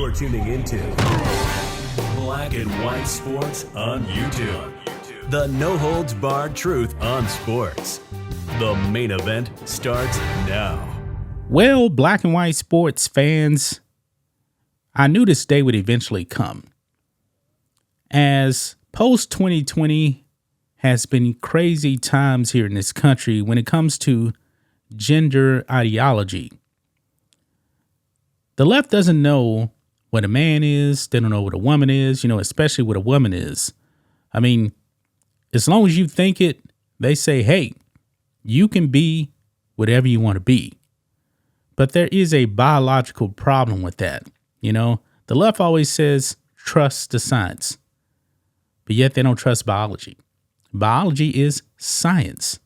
You're tuning into Black and White Sports on YouTube. The no-holds-barred truth on sports. The main event starts now. Well, Black and White Sports fans, I knew this day would eventually come. As post-2020 has been crazy times here in this country when it comes to gender ideology. The left doesn't know what a man is. They don't know what a woman is, especially what a woman is. I mean, as long as you think it, they say, hey, you can be whatever you want to be. But there is a biological problem with that. The left always says, trust the science. But yet they don't trust biology. Biology is science.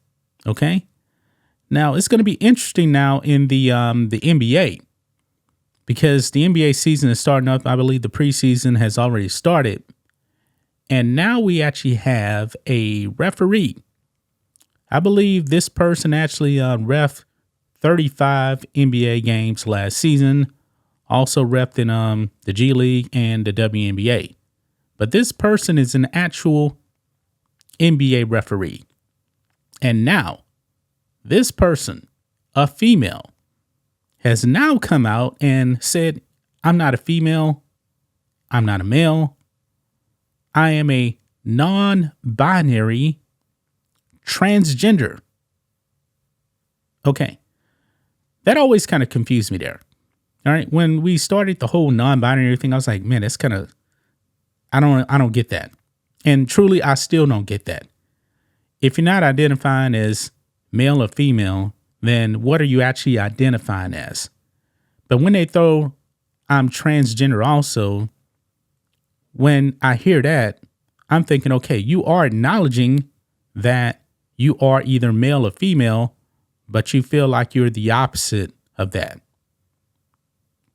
Okay? Now, it's going to be interesting now in the NBA. Because the NBA season is starting up. I believe the preseason has already started. And now we actually have a referee. I believe this person actually ref 35 NBA games last season. Also refed in the G League and the WNBA. But this person is an actual NBA referee. And now, this person, a female, has now come out and said, I'm not a female. I'm not a male. I am a non-binary transgender. Okay. That always kind of confused me there. All right. When we started the whole non-binary thing, I was like, man, that's kind of, I don't get that. And truly, I still don't get that. If you're not identifying as male or female, then what are you actually identifying as? But when they throw, I'm transgender also, when I hear that, I'm thinking, okay, you are acknowledging that you are either male or female, but you feel like you're the opposite of that.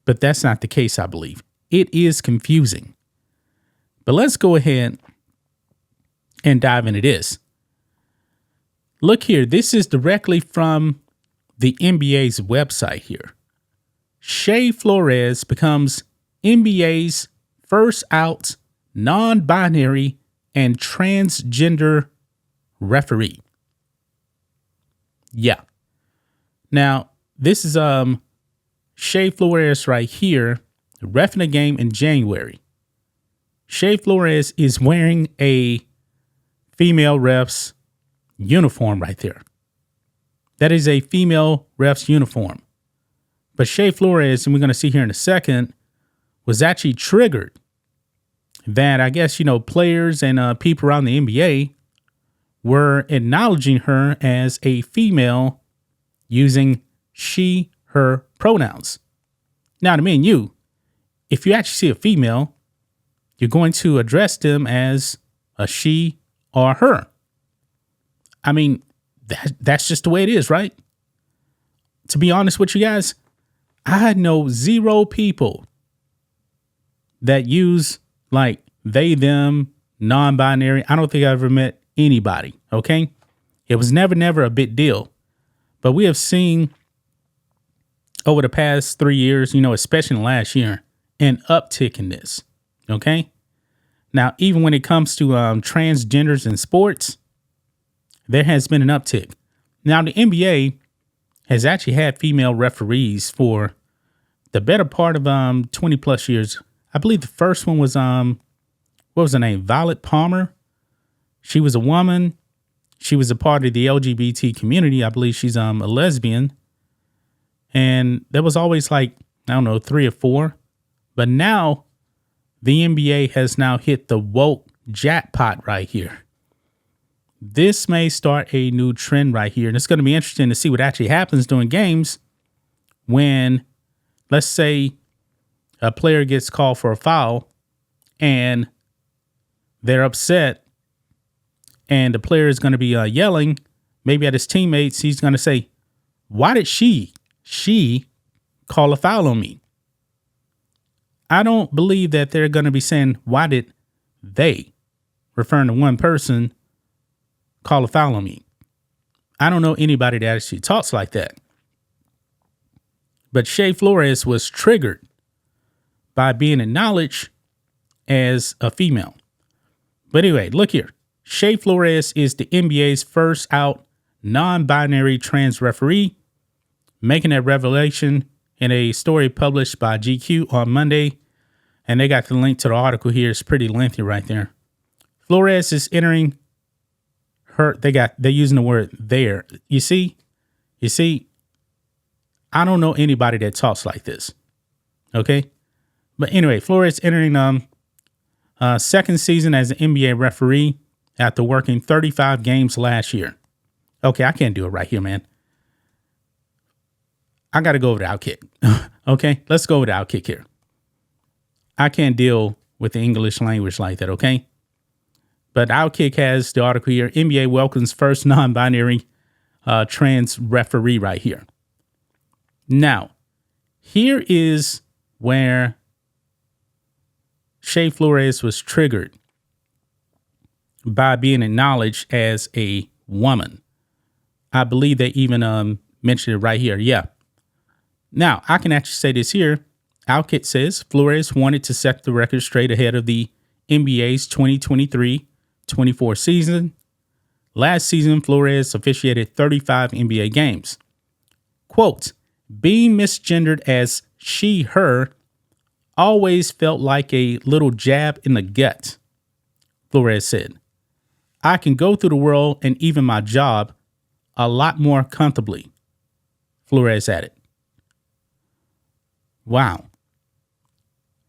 But that's not the case, I believe. It is confusing. But let's go ahead and dive into this. Look here, this is directly from the NBA's website here. Shea Flores becomes NBA's first out non-binary and transgender referee. Yeah. Now, this is Shea Flores right here, reffing a game in January. Shea Flores is wearing a female ref's uniform right there. That is a female ref's uniform. But Shea Flores, and we're going to see here in a second, was actually triggered that I guess, players and people around the NBA were acknowledging her as a female using she, her pronouns. Now, to me and you, if you actually see a female, you're going to address them as a she or her. I mean, that's just the way it is, right? To be honest with you guys, I know zero people that use like they, them, non-binary. I don't think I ever met anybody, okay? It was never a big deal. But we have seen over the past 3 years, especially in the last year, an uptick in this, okay? Now, even when it comes to transgenders in sports, there has been an uptick. Now, the NBA has actually had female referees for the better part of 20 plus years. I believe the first one was what was her name? Violet Palmer. She was a woman. She was a part of the LGBT community. I believe she's a lesbian. And there was always like, I don't know, 3 or 4. But now the NBA has now hit the woke jackpot right here. This may start a new trend right here. And it's going to be interesting to see what actually happens during games when, let's say, a player gets called for a foul and they're upset and the player is going to be yelling maybe at his teammates. He's going to say, why did she call a foul on me? I don't believe that they're going to be saying, why did they, referring to one person, call a foul on me? I don't know anybody that actually talks like that. But Shea Flores was triggered by being acknowledged as a female. But anyway, look here. Shea Flores is the NBA's first out non-binary trans referee, making that revelation in a story published by GQ on Monday. And they got the link to the article here. It's pretty lengthy right there. Flores is entering they're using the word there. You see, I don't know anybody that talks like this. Okay. But anyway, Flores entering second season as an NBA referee after working 35 games last year. Okay, I can't do it right here, man. I got to go with the Outkick. Okay, let's go with the Outkick here. I can't deal with the English language like that, okay? But Outkick has the article here. NBA welcomes first non-binary trans referee right here. Now, here is where Shea Flores was triggered by being acknowledged as a woman. I believe they even mentioned it right here. Yeah. Now, I can actually say this here. Outkick says Flores wanted to set the record straight ahead of the NBA's 2023-24 season. Last season, Flores officiated 35 NBA games. Quote, being misgendered as she, her, always felt like a little jab in the gut, Flores said. I can go through the world and even my job a lot more comfortably, Flores added. Wow.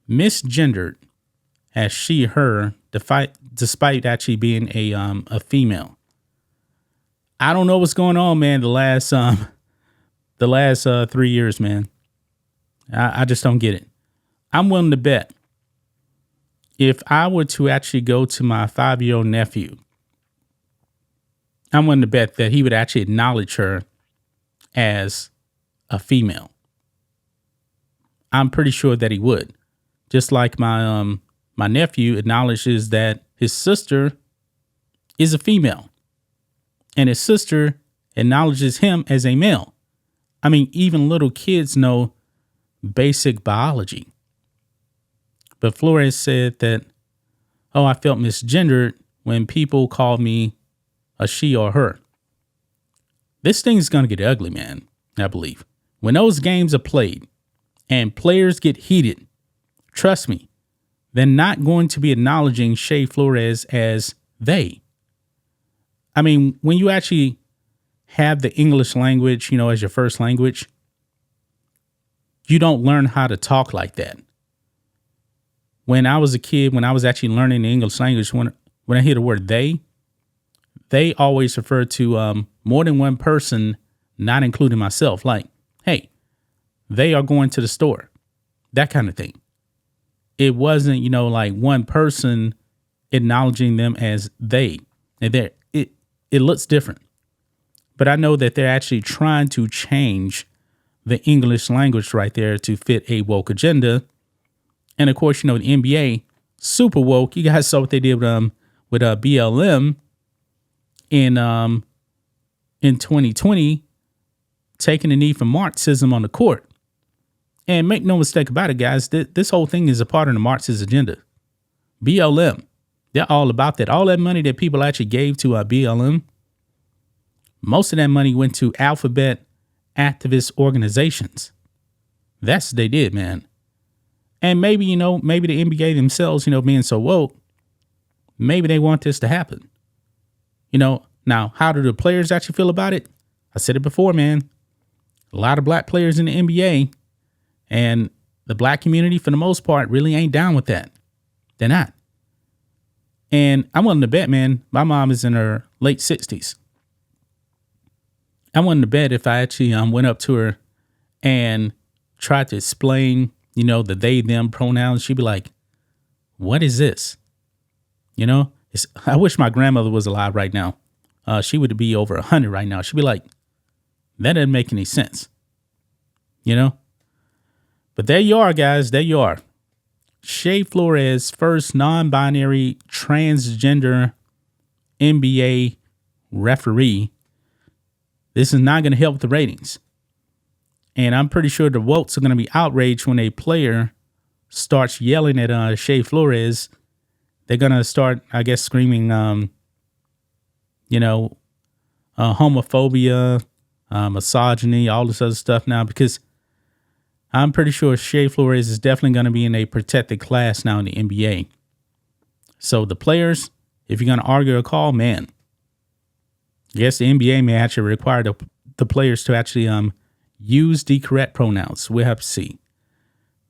Misgendered as she, her, despite actually being a female. I don't know what's going on, man. The last 3 years, man. I just don't get it. I'm willing to bet if I were to actually go to my 5-year-old nephew, I'm willing to bet that he would actually acknowledge her as a female. I'm pretty sure that he would. Just like my nephew acknowledges that his sister is a female and his sister acknowledges him as a male. I mean, even little kids know basic biology. But Flores said that, oh, I felt misgendered when people called me a she or her. This thing's going to get ugly, man, I believe. When those games are played and players get heated, trust me, they're not going to be acknowledging Shea Flores as they. I mean, when you actually have the English language, as your first language, you don't learn how to talk like that. When I was a kid, when I was actually learning the English language, when I hear the word they always refer to more than one person, not including myself. Like, hey, they are going to the store, that kind of thing. It wasn't, like one person acknowledging them as they. And it looks different. But I know that they're actually trying to change the English language right there to fit a woke agenda. And of course, the NBA, super woke. You guys saw what they did with BLM in 2020, taking a knee for Marxism on the court. And make no mistake about it, guys, this whole thing is a part of the Marxist agenda. BLM, they're all about that. All that money that people actually gave to BLM, most of that money went to alphabet activist organizations. That's what they did, man. And maybe, maybe the NBA themselves, being so woke, maybe they want this to happen. Now, how do the players actually feel about it? I said it before, man. A lot of black players in the NBA and the black community, for the most part, really ain't down with that. They're not. And I'm willing to bet, man, my mom is in her late 60s. I'm willing to bet if I actually went up to her and tried to explain, the they, them pronouns, she'd be like, what is this? I wish my grandmother was alive right now. She would be over 100 right now. She'd be like, that doesn't make any sense. But there you are, guys. There you are. Shea Flores, first non-binary transgender NBA referee. This is not going to help the ratings. And I'm pretty sure the Wokes are going to be outraged when a player starts yelling at Shea Flores, they're going to start, I guess, screaming, homophobia, misogyny, all this other stuff now, because I'm pretty sure Shea Flores is definitely going to be in a protected class now in the NBA. So the players, if you're going to argue a call, man, I guess the NBA may actually require the players to actually use the correct pronouns. We'll have to see.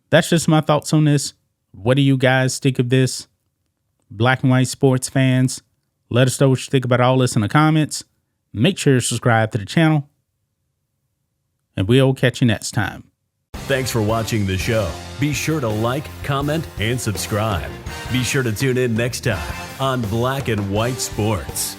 That's just my thoughts on this. What do you guys think of this? Black and white sports fans, let us know what you think about all this in the comments. Make sure to subscribe to the channel, and we'll catch you next time. Thanks for watching the show. Be sure to like, comment, and subscribe. Be sure to tune in next time on Black and White Sports.